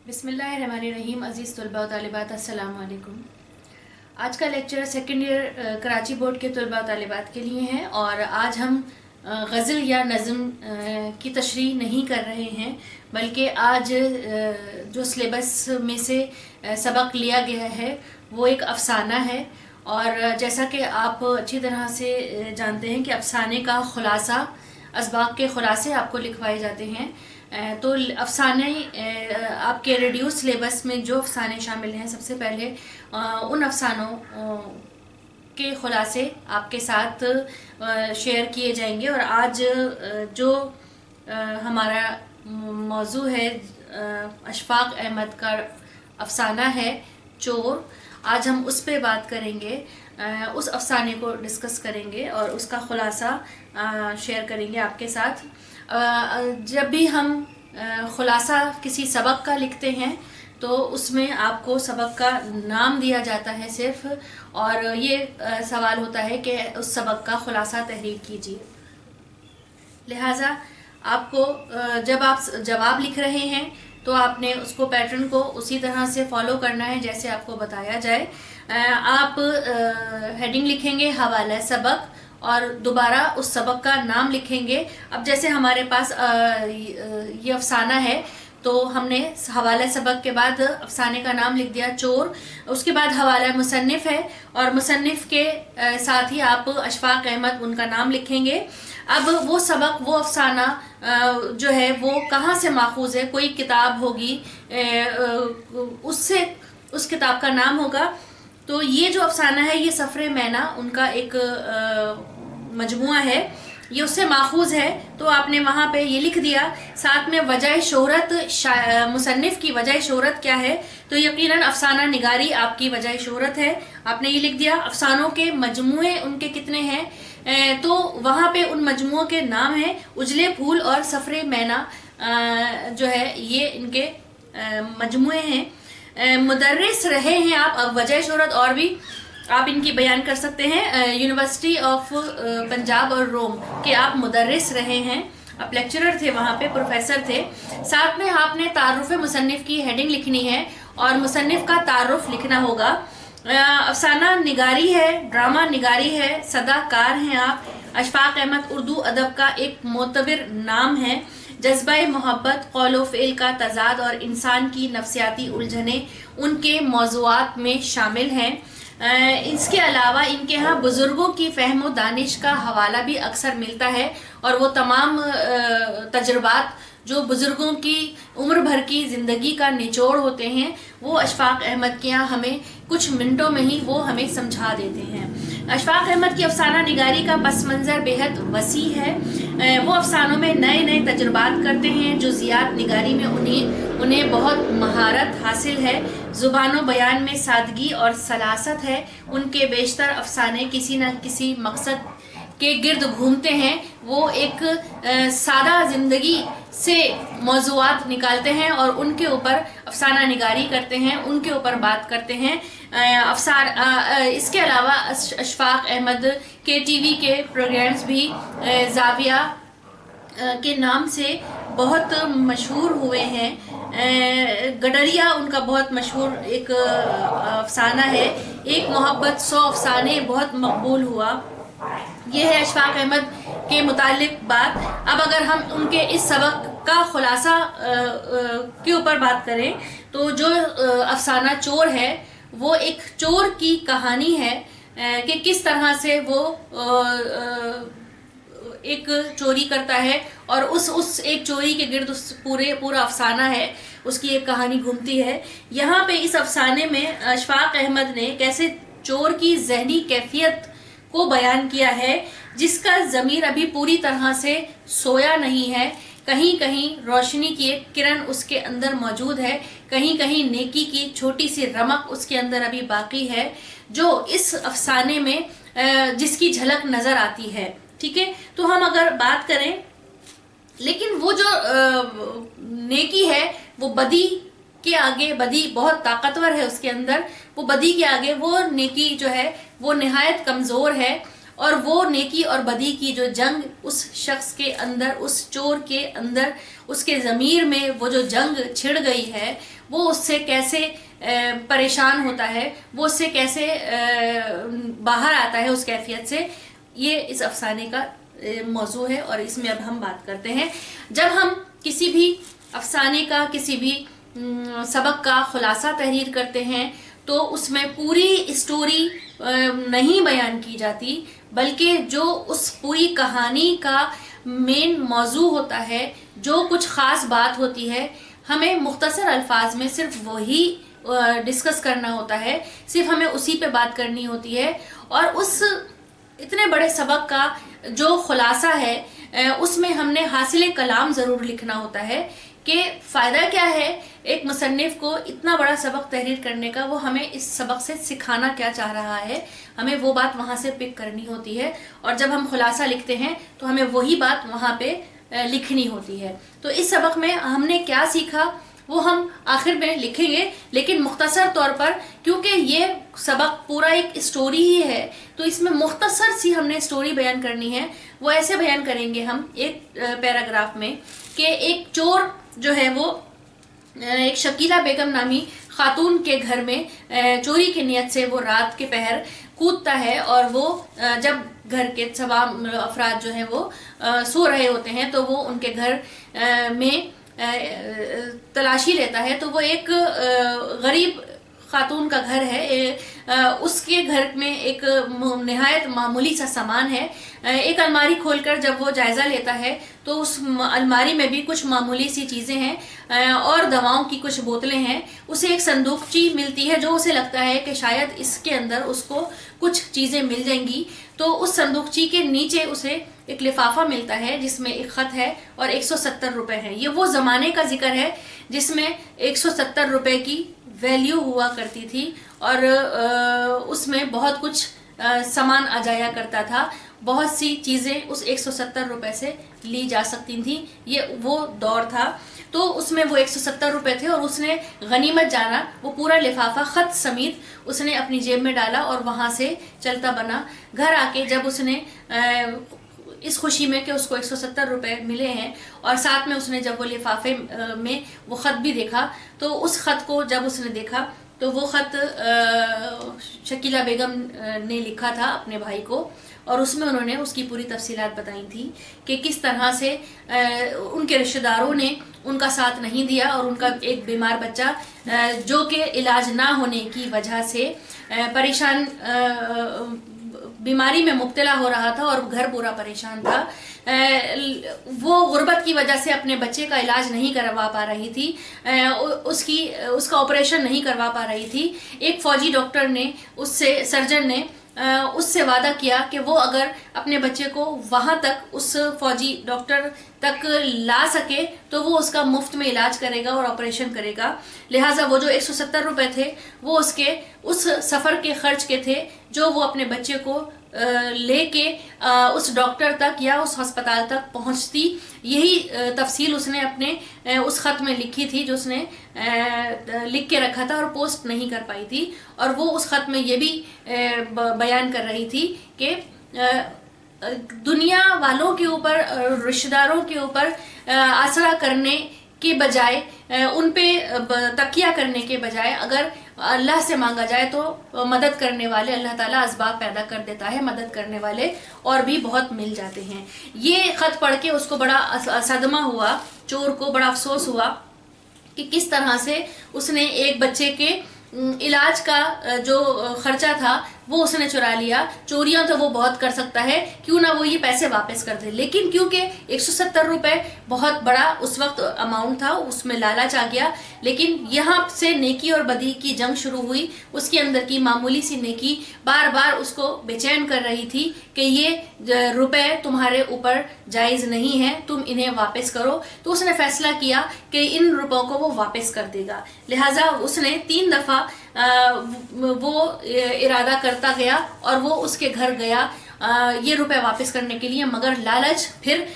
बिस्मिल्लाहिर्रहमानिर्रहीम। अज़ीज़ तलबा व तालिबात, अस्सलाम वालेकुम। आज का lecture second year Karachi board के तलबा व तालिबात के लिए है और आज हम गज़ल या नज़म की तशरीह नहीं कर रहे हैं, बल्कि आज जो सिलेबस में से सबक लिया गया है वो एक अफ़साना है। और जैसा कि आप अच्छी तरह से जानते हैं कि अफ़साने का ख़ुलासा, असबाक के ख़ुलासे आपको लिखवाए जाते हैं। तो अफ़साने आपके रिड्यूस सिलेबस में जो अफ़साने शामिल हैं, सबसे पहले उन अफ़सानों के ख़ुलासे आपके साथ शेयर किए जाएंगे। और आज जो हमारा मौजू है अशफाक अहमद का अफ़साना है चोर, आज हम उस पे बात करेंगे, उस अफ़साने को डिस्कस करेंगे और उसका ख़ुलासा शेयर करेंगे आपके साथ। जब भी हम ख़ुलासा किसी सबक का लिखते हैं तो उसमें आपको सबक का नाम दिया जाता है सिर्फ, और ये सवाल होता है कि उस सबक का ख़ुलासा तहरीर कीजिए। लिहाजा आपको जब आप जवाब लिख रहे हैं तो आपने उसको पैटर्न को उसी तरह से फॉलो करना है जैसे आपको बताया जाए। आप हेडिंग लिखेंगे हवाला सबक और दोबारा उस सबक का नाम लिखेंगे। अब जैसे हमारे पास ये अफ़साना है तो हमने हवाला सबक के बाद अफ़साने का नाम लिख दिया चोर, उसके बाद हवाला मुसन्निफ़ है और मुसन्निफ़ के साथ ही आप अशफाक अहमद उनका नाम लिखेंगे। अब वो सबक, वो अफ़साना जो है वो कहाँ से माखूज़ है, कोई किताब होगी, उससे उस किताब का नाम होगा। तो ये जो अफ़साना है ये सफ़रे मैना उनका एक मजमुआ है, ये उससे माखूज़ है। तो आपने वहाँ पे ये लिख दिया। साथ में वजह शोहरत, मुसन्निफ़ की वजह शोहरत क्या है, तो यकीनन अफ़साना निगारी आपकी वजह शोहरत है, आपने ये लिख दिया। अफ़सानों के मजमुए उनके कितने हैं, तो वहाँ पे उन मजमुओं के नाम हैं उजले फूल और सफ़रे मैना जो है ये इनके मजमुए हैं। मुदर्रिस रहे हैं आप, अब वजह शोहरत और भी आप इनकी बयान कर सकते हैं। यूनिवर्सिटी ऑफ पंजाब और रोम के आप मुदर्रिस रहे हैं, आप लेक्चरर थे, वहाँ पे प्रोफेसर थे। साथ में आपने तारुफ मुसन्निफ़ की हेडिंग लिखनी है और मुसन्निफ़ का तारुफ लिखना होगा। अफ़साना निगारी है, ड्रामा निगारी है, सदाकार हैं आप। अशफाक अहमद उर्दू अदब का एक मोतबर नाम है। जज्बा मोहब्बत, कौल फ़िल का तज़ाद और इंसान की नफ्सियाती उलझने उनके मौज़ूआत में शामिल हैं। इसके अलावा इनके यहाँ बुज़ुर्गों की फ़हम दानिश का हवाला भी अक्सर मिलता है और वो तमाम तजुर्बात जो बुज़ुर्गों की उम्र भर की ज़िंदगी का निचोड़ होते हैं वो अशफाक अहमद के यहाँ हमें कुछ मिनटों में ही वो हमें समझा देते हैं। अशफाक अहमद की अफ़साना निगारी का पस मंज़र बेहद वसी है। वो अफ़सानों में नए नए तजुर्बात करते हैं, जुज़ियात निगारी में उन्हें बहुत महारत हासिल है। ज़ुबान बयान में सादगी और सलासत है। उनके बेशतर अफ़साने किसी न किसी मकसद के गिर्द घूमते हैं। वो एक सादा ज़िंदगी से मौज़ूआत निकालते हैं और उनके ऊपर अफ़साना निगारी करते हैं, उनके ऊपर बात करते हैं। इसके अलावा अशफाक अहमद के टीवी के प्रोग्राम्स भी ज़ाविया के नाम से बहुत मशहूर हुए हैं। गडरिया उनका बहुत मशहूर एक अफ़साना है। एक मोहब्बत 100 अफ़साने बहुत मकबूल हुआ। ये है अशफाक अहमद के मुतालिक बात। अब अगर हम उनके इस सबक का खुलासा के ऊपर बात करें तो जो अफ़साना चोर है वो एक चोर की कहानी है कि किस तरह से वो एक चोरी करता है और उस एक चोरी के गिर्द पूरा अफ़साना है, उसकी एक कहानी घूमती है। यहाँ पे इस अफ़साने में अशफाक अहमद ने कैसे चोर की ज़हनी कैफियत को बयान किया है जिसका ज़मीर अभी पूरी तरह से सोया नहीं है। कहीं कहीं रोशनी की एक किरण उसके अंदर मौजूद है, कहीं कहीं नेकी की छोटी सी रमक उसके अंदर अभी बाकी है, जो इस अफ़साने में जिसकी झलक नज़र आती है। ठीक है, तो हम अगर बात करें, लेकिन वो जो नेकी है वो बदी के आगे, बदी बहुत ताकतवर है उसके अंदर, वो बदी के आगे वो नेकी जो है वो निहायत कमज़ोर है। اور وہ نیکی اور بدی کی جو جنگ اس شخص کے اندر، اس چور کے اندر، اس کے ضمیر میں وہ جو جنگ چھڑ گئی ہے، وہ اس سے کیسے پریشان ہوتا ہے، وہ اس سے کیسے باہر آتا ہے اس کیفیت سے، یہ اس افسانے کا موضوع ہے اور اس میں اب ہم بات کرتے ہیں۔ جب ہم کسی بھی افسانے کا، کسی بھی سبق کا خلاصہ تحریر کرتے ہیں تو اس میں پوری اسٹوری نہیں بیان کی جاتی، بلکہ جو اس پوری کہانی کا مین موضوع ہوتا ہے، جو کچھ خاص بات ہوتی ہے، ہمیں مختصر الفاظ میں صرف وہی ڈسکس کرنا ہوتا ہے، صرف ہمیں اسی پہ بات کرنی ہوتی ہے، اور اس اتنے بڑے سبق کا جو خلاصہ ہے اس میں ہم نے حاصل کلام ضرور لکھنا ہوتا ہے کہ فائدہ کیا ہے ایک مصنف کو اتنا بڑا سبق تحریر کرنے کا، وہ ہمیں اس سبق سے سکھانا کیا چاہ رہا ہے، ہمیں وہ بات وہاں سے پک کرنی ہوتی ہے، اور جب ہم خلاصہ لکھتے ہیں تو ہمیں وہی بات وہاں پہ لکھنی ہوتی ہے۔ تو اس سبق میں ہم نے کیا سیکھا وہ ہم آخر میں لکھیں گے، لیکن مختصر طور پر کیونکہ یہ سبق پورا ایک اسٹوری ہی ہے تو اس میں مختصر سی ہم نے اسٹوری بیان کرنی ہے۔ وہ ایسے بیان کریں گے ہم ایک پیراگراف میں کہ ایک چور جو ہے وہ ایک شکیلہ بیگم نامی خاتون کے گھر میں چوری کی نیت سے وہ رات کے پہر کودتا ہے، اور وہ جب گھر کے تمام افراد جو ہیں وہ سو رہے ہوتے ہیں تو وہ ان کے گھر میں تلاشی لیتا ہے، تو وہ ایک غریب خاتون کا گھر ہے، اس کے گھر میں ایک نہایت معمولی سا سامان ہے۔ ایک الماری کھول کر جب وہ جائزہ لیتا ہے تو اس الماری میں بھی کچھ معمولی سی چیزیں ہیں اور دواؤں کی کچھ بوتلیں ہیں۔ اسے ایک صندوقچی ملتی ہے جو اسے لگتا ہے کہ شاید اس کے اندر اس کو کچھ چیزیں مل جائیں گی، تو اس صندوقچی کے نیچے اسے ایک لفافہ ملتا ہے جس میں ایک خط ہے اور 170 روپے ہیں۔ یہ وہ زمانے کا ذکر ہے جس میں 170 روپے کی ویلیو ہوا کرتی تھی، اور اس میں بہت کچھ سامان آ جایا کرتا تھا، بہت سی چیزیں اس 170 روپے سے لی جا سکتی تھیں، یہ وہ دور تھا۔ تو اس میں وہ 170 روپے تھے اور اس نے غنیمت جانا وہ پورا لفافہ خط سمیت اس نے اپنی جیب میں ڈالا اور وہاں سے چلتا بنا۔ گھر آ کے جب اس نے اس خوشی میں کہ اس کو 170 روپے ملے ہیں اور ساتھ میں اس نے جب وہ لفافے میں وہ خط بھی دیکھا، تو اس خط کو جب اس نے دیکھا تو وہ خط شکیلہ بیگم نے لکھا تھا اپنے بھائی کو، اور اس میں انہوں نے اس کی پوری تفصیلات بتائی تھی کہ کس طرح سے ان کے رشتہ داروں نے ان کا ساتھ نہیں دیا، اور ان کا ایک بیمار بچہ جو کہ علاج نہ ہونے کی وجہ سے پریشان بیماری میں مبتلا ہو رہا تھا اور گھر پورا پریشان تھا، وہ غربت کی وجہ سے اپنے بچے کا علاج نہیں کروا پا رہی تھی، اس کا آپریشن نہیں کروا پا رہی تھی۔ ایک فوجی ڈاکٹر نے سرجن نے اس سے وعدہ کیا کہ وہ اگر اپنے بچے کو وہاں تک اس فوجی ڈاکٹر تک لا سکے تو وہ اس کا مفت میں علاج کرے گا اور آپریشن کرے گا، لہٰذا وہ جو 170 روپے تھے وہ اس سفر کے خرچ کے تھے جو وہ اپنے بچے کو لے کے اس ڈاکٹر تک یا اس ہسپتال تک پہنچتی۔ یہی تفصیل اس نے اپنے اس خط میں لکھی تھی جو اس نے لکھ کے رکھا تھا اور پوسٹ نہیں کر پائی تھی، اور وہ اس خط میں یہ بھی بیان کر رہی تھی کہ دنیا والوں کے اوپر، رشتہ داروں کے اوپر آسرا کرنے کے بجائے، ان پہ تکیہ کرنے کے بجائے اگر اللہ سے مانگا جائے تو مدد کرنے والے اللہ تعالیٰ اسباب پیدا کر دیتا ہے، مدد کرنے والے اور بھی بہت مل جاتے ہیں۔ یہ خط پڑھ کے اس کو بڑا صدمہ ہوا، چور کو بڑا افسوس ہوا کہ کس طرح سے اس نے ایک بچے کے علاج کا جو خرچہ تھا وہ اس نے چرا لیا۔ چوریاں تو وہ بہت کر سکتا ہے، کیوں نہ وہ یہ پیسے واپس کر دے، لیکن کیونکہ 170 روپے بہت بڑا اس وقت اماؤنٹ تھا، اس میں لالچ آ گیا۔ لیکن یہاں سے نیکی اور بدی کی جنگ شروع ہوئی، اس کے اندر کی معمولی سی نیکی بار بار اس کو بے چین کر رہی تھی کہ یہ روپے تمہارے اوپر جائز نہیں ہے، تم انہیں واپس کرو۔ تو اس نے فیصلہ کیا کہ ان روپوں کو وہ واپس کر دے گا، لہٰذا اس نے 3 دفعہ وہ ارادہ کرتا گیا اور وہ اس کے گھر گیا ये रुपए वापस करने के लिए, मगर लालच फिर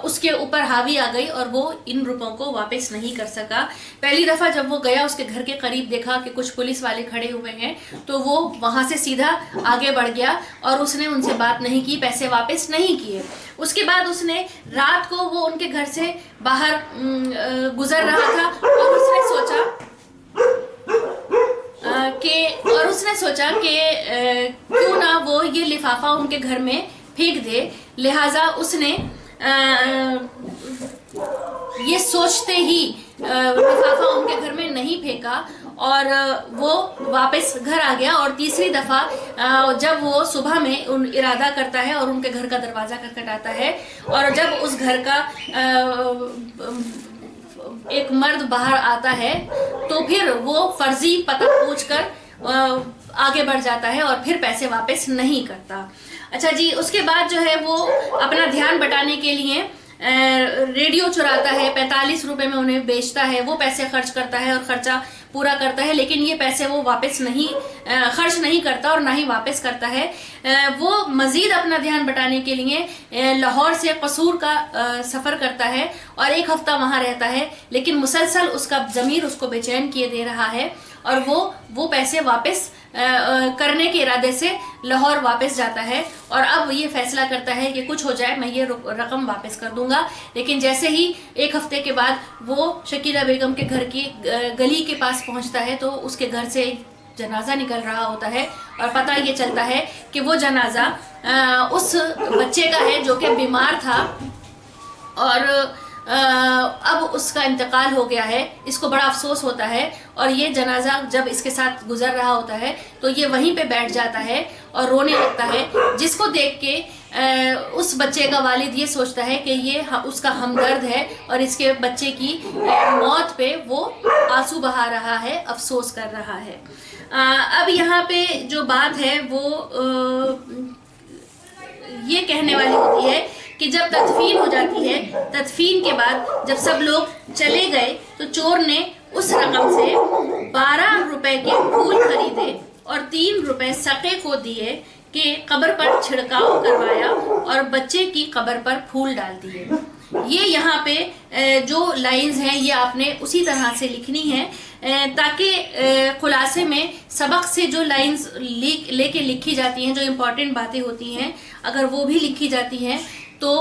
उसके ऊपर हावी आ गई और वो इन रुपयों को वापस नहीं कर सका। पहली दफा जब वो गया, उसके घर के करीब देखा कि कुछ पुलिस वाले खड़े हुए हैं, तो वो वहां से सीधा आगे बढ़ गया और उसने उनसे बात नहीं की, पैसे वापस नहीं किए। उसके बाद उसने रात को वो उनके घर से बाहर गुजर रहा था और उसने सोचा कि क्यों ना वो ये लिफाफा उनके घर में फेंक दे। लिहाजा उसने ये सोचते ही लिफाफा उनके घर में नहीं फेंका और वो वापस घर आ गया। और तीसरी दफा जब वो सुबह में इरादा करता है और उनके घर का दरवाजा खटखटाता है, और जब उस घर का एक मर्द बाहर आता है, तो फिर वो फर्जी पता पूछकर आगे बढ़ जाता है और फिर पैसे वापस नहीं करता। अच्छा जी, उसके बाद जो है वो अपना ध्यान बटाने के लिए रेडियो चुराता है, 45 रुपए में उन्हें बेचता है, वो पैसे खर्च करता है और खर्चा पूरा करता है, लेकिन ये पैसे वो वापस नहीं खर्च नहीं करता और ना ही वापस करता है। वो मजीद अपना ध्यान बटाने के लिए लाहौर से कसूर का सफ़र करता है और 1 हफ्ता वहाँ रहता है, लेकिन मुसलसल उसका ज़मीर उसको बेचैन किए दे रहा है और वो पैसे वापस करने के इरादे से लाहौर वापस जाता है और अब ये फैसला करता है कि कुछ हो जाए मैं ये रकम वापस कर दूंगा। लेकिन जैसे ही 1 हफ्ते के बाद वो शकीला बेगम के घर की गली के पास पहुंचता है, तो उसके घर से जनाजा निकल रहा होता है और पता ये चलता है कि वो जनाजा उस बच्चे का है जो कि बीमार था और अब उसका इंतकाल हो गया है। इसको बड़ा अफसोस होता है और ये जनाजा जब इसके साथ गुजर रहा होता है तो ये वहीं पे बैठ जाता है और रोने लगता है, जिसको देख के उस बच्चे का वालिद ये सोचता है कि ये उसका हमदर्द है और इसके बच्चे की मौत पे वो आंसू बहा रहा है, अफसोस कर रहा है। अब यहाँ पे जो बात है वो ये कहने वाली होती है कि जब तदफीन हो जाती है, तदफीन के बाद जब सब लोग चले गए तो चोर ने उस रकम से 12 रुपए के फूल खरीदे और 3 रुपए सके को दिए कि कब्र पर छिड़काव करवाया और बच्चे की कब्र पर फूल डाल दिए। ये यहाँ पे जो लाइंस हैं ये आपने उसी तरह से लिखनी है ताकि खुलासे में सबक से जो लाइंस लेके लिखी जाती हैं, जो इम्पोर्टेंट बातें होती हैं, अगर वो भी लिखी जाती हैं तो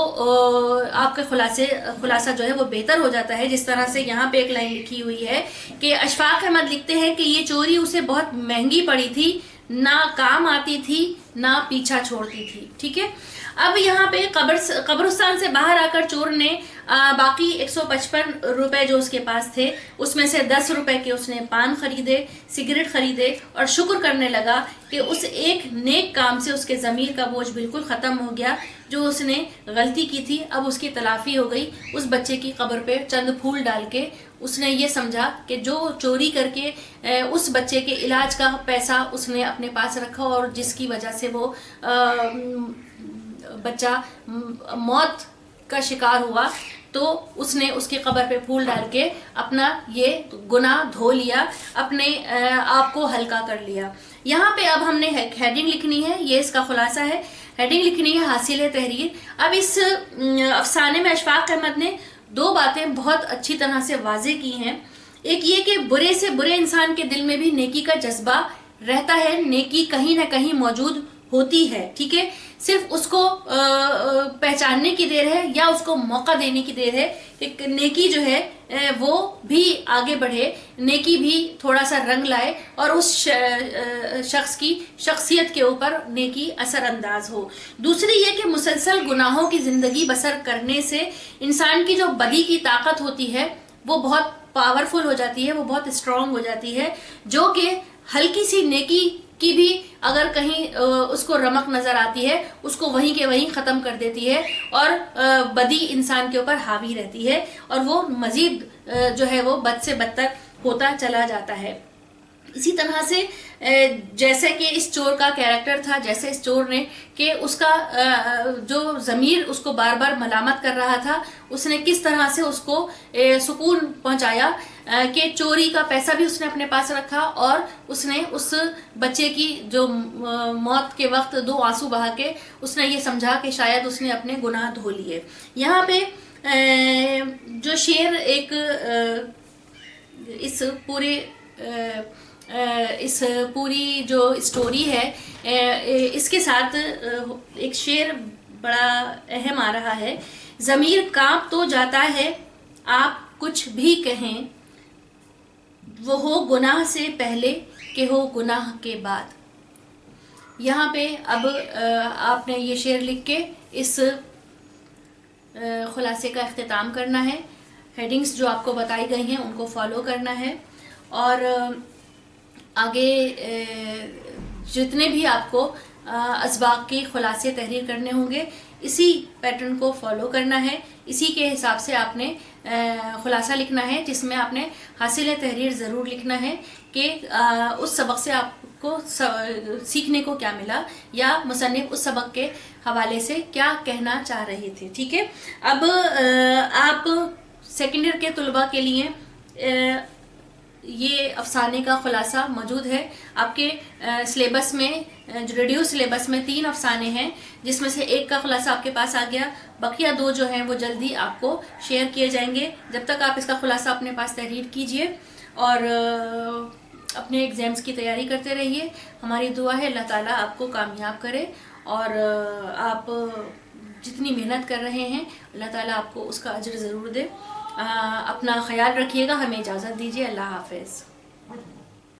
आपका खुलासा जो है वो बेहतर हो जाता है। जिस तरह से यहाँ पे एक लाइन लिखी हुई है कि अशफाक अहमद लिखते हैं कि ये चोरी उसे बहुत महंगी पड़ी थी, ना काम आती थी ना पीछा छोड़ती थी। ठीक है, अब यहाँ पे कब्रिस्तान से बाहर आकर चोर ने बाकी 155 रुपए जो उसके पास थे उसमें से 10 रुपए के उसने पान खरीदे, सिगरेट खरीदे और शुक्र करने लगा कि उस एक नेक काम से उसके ज़मीर का बोझ बिल्कुल ख़त्म हो गया। जो उसने गलती की थी अब उसकी तलाफ़ी हो गई। उस बच्चे की कब्र पे चंद फूल डाल के उसने ये समझा कि जो चोरी करके उस बच्चे के इलाज का पैसा उसने अपने पास रखा और जिसकी वजह से वो बच्चा मौत का शिकार हुआ, तो उसने उसकी कब्र पे फूल डाल के अपना ये गुनाह धो लिया, अपने आप को हल्का कर लिया। यहाँ पे अब हमने हेडिंग लिखनी है, ये इसका खुलासा है। हेडिंग लिखनी है हासिल तहरीर। अब इस अफसाने में अशफाक अहमद ने 2 बातें बहुत अच्छी तरह से वाजे की हैं। एक ये कि बुरे से बुरे इंसान के दिल में भी नेकी का जज्बा रहता है, नेकी कहीं ना कहीं मौजूद होती है। ठीक है, सिर्फ उसको पहचानने की देर है या उसको मौका देने की देर है कि नेकी जो है वो भी आगे बढ़े, नेकी भी थोड़ा सा रंग लाए और उस शख्स की शख्सियत के ऊपर नेकी असरअंदाज हो। दूसरी ये कि मुसलसल गुनाहों की जिंदगी बसर करने से इंसान की जो बदी की ताकत होती है वो बहुत पावरफुल हो जाती है, वो बहुत स्ट्रांग हो जाती है, जो कि हल्की सी नेकी की भी अगर कहीं उसको रमक नजर आती है उसको वहीं के वहीं ख़त्म कर देती है और बदी इंसान के ऊपर हावी रहती है और वो मज़ीद जो है वो बद से बदतर होता चला जाता है। इसी तरह से جیسے کہ اس چور کا کیریکٹر تھا، جیسے اس چور نے کہ اس کا جو ضمیر اس کو بار بار ملامت کر رہا تھا، اس نے کس طرح سے اس کو سکون پہنچایا کہ چوری کا پیسہ بھی اس نے اپنے پاس رکھا، اور اس نے اس بچے کی جو موت کے وقت 2 آنسو بہا کے اس نے یہ سمجھا کہ شاید اس نے اپنے گناہ دھو لیے۔ یہاں پہ جو شعر ایک اس پوری جو اسٹوری ہے اس کے ساتھ ایک شعر بڑا اہم آ رہا ہے۔ ضمیر کانپ تو جاتا ہے آپ کچھ بھی کہیں، وہ ہو گناہ سے پہلے کہ ہو گناہ کے بعد۔ یہاں پہ اب آپ نے یہ شعر لکھ کے اس خلاصے کا اختتام کرنا ہے۔ ہیڈنگز جو آپ کو بتائی گئی ہیں ان کو فالو کرنا ہے، اور آگے جتنے بھی آپ کو اسباق کے خلاصے تحریر کرنے ہوں گے اسی پیٹرن کو فالو کرنا ہے، اسی کے حساب سے آپ نے خلاصہ لکھنا ہے، جس میں آپ نے حاصل تحریر ضرور لکھنا ہے کہ اس سبق سے آپ کو سیکھنے کو کیا ملا، یا مصنف اس سبق کے حوالے سے کیا کہنا چاہ رہے تھے۔ ٹھیک ہے، اب آپ سیکنڈ ایئر کے طلباء کے لیے یہ افسانے کا خلاصہ موجود ہے آپ کے سلیبس میں، جو ریڈیوس سلیبس میں 3 افسانے ہیں، جس میں سے ایک کا خلاصہ آپ کے پاس آ گیا، بقیہ 2 جو ہیں وہ جلدی آپ کو شیئر کیے جائیں گے۔ جب تک آپ اس کا خلاصہ اپنے پاس تحریر کیجئے اور اپنے ایگزامز کی تیاری کرتے رہیے۔ ہماری دعا ہے اللہ تعالیٰ آپ کو کامیاب کرے، اور آپ جتنی محنت کر رہے ہیں اللہ تعالیٰ آپ کو اس کا اجر ضرور دے۔ اپنا خیال رکھیے گا، ہمیں اجازت دیجیے، اللہ حافظ۔